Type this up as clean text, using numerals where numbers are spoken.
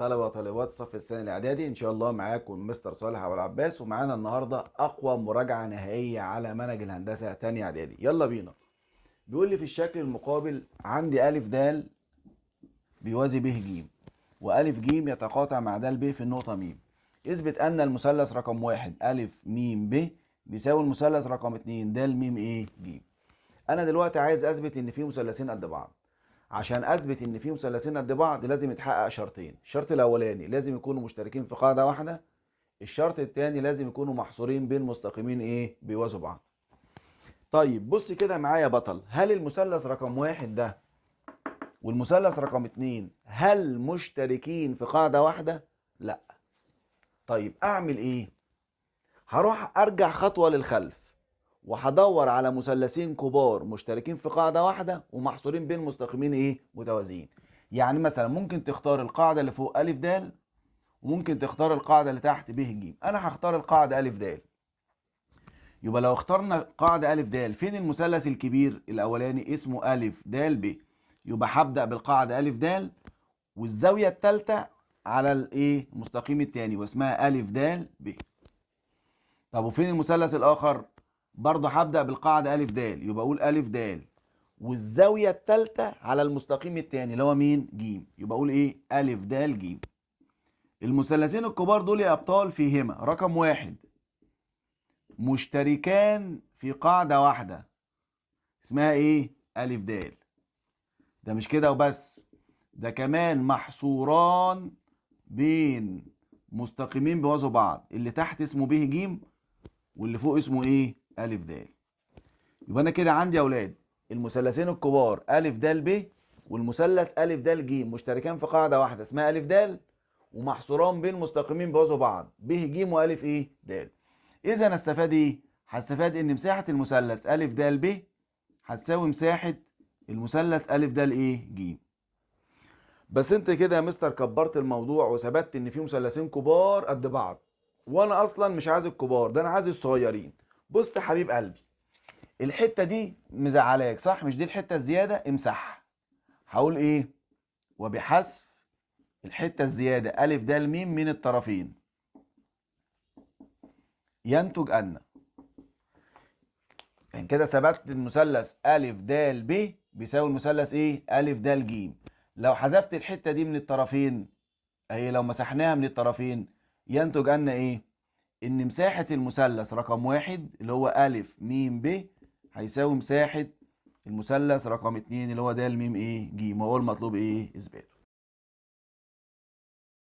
طلبة وطالبات الصف الثاني الإعدادي، إن شاء الله معاكم مستر صالح أبو العباس، ومعانا النهاردة أقوى مراجعة نهائية على منهج الهندسة تاني إعدادي. يلا بينا. بيقول لي في الشكل المقابل عندي ألف د بيوازي ب ج، وألف ج يتقاطع مع د ب في النقطة م. اثبت أن المثلث رقم 1 ألف م ب بيساوي المثلث رقم 2 د م ج. أنا دلوقتي عايز أثبت إن في مثلثين قد بعض. عشان اثبت ان في مثلثين قد بعض لازم يتحقق شرطين. الشرط الاولاني لازم يكونوا مشتركين في قاعده واحده. الشرط الثاني لازم يكونوا محصورين بين مستقيمين بيوازوا بعض. طيب بص كده معايا يا بطل، هل المثلث رقم 1 ده والمثلث رقم 2 هل مشتركين في قاعده واحده؟ لا. طيب اعمل ايه؟ هروح ارجع خطوه للخلف وهدور على مثلثين كبار مشتركين في قاعدة واحدة ومحصورين بين مستقيمين متوازيين. يعني مثلا ممكن تختار القاعدة اللي فوق ألف د، وممكن تختار القاعدة اللي تحت ب ج. أنا هختار القاعدة ألف د. يبقى لو اخترنا قاعدة ألف د، فين المثلث الكبير الأولاني؟ اسمه ألف د ب. يبقى هبدأ بالقاعدة ألف د، والزاوية الثالثة على المستقيم الثاني واسمها ألف د ب. طب وفين المثلث الآخر؟ برضه هبدأ بالقاعدة ألف د، يبقى أقول ألف د والزاوية الثالثة على المستقيم الثاني اللي هو مين؟ ج. يبقى أقول ألف د ج. المثلثين الكبار دول يا أبطال فيهما رقم 1 مشتركان في قاعدة واحدة اسمها ألف د. ده مش كده وبس، ده كمان محصوران بين مستقيمين بيوازوا بعض. اللي تحت اسمه ب ج واللي فوق اسمه ألف د. يبقى انا كده عندي يا اولاد المثلثين الكبار ألف د ب والمثلث ألف د ج مشتركان في قاعدة واحدة اسمها ألف د، ومحصوران بين مستقيمين بيوازوا بعض ب ج وألف د. إذا استفاد هستفاد إن مساحة المثلث ألف د ب هتساوي مساحة المثلث ألف د ج. بس أنت كده يا مستر كبرت الموضوع وثبتت إن في مثلثين كبار قد بعض، وأنا أصلا مش عايز الكبار، ده أنا عايز الصغيرين. بص يا حبيب قلبي، الحته دي مزعلاك صح؟ مش دي الحته الزياده؟ امسحها. هقول وبحذف الحته الزياده الف د م من الطرفين ينتج ان. يعني كده ثبت المثلث الف د ب بيساوي المثلث الف د ج. لو حذفت الحته دي من الطرفين اهي، لو مسحناها من الطرفين ينتج ان ان مساحه المثلث رقم 1 اللي هو الف م ب هيساوي مساحة المثلث رقم 2 اللي هو د م ج. ما هو المطلوب اثبات.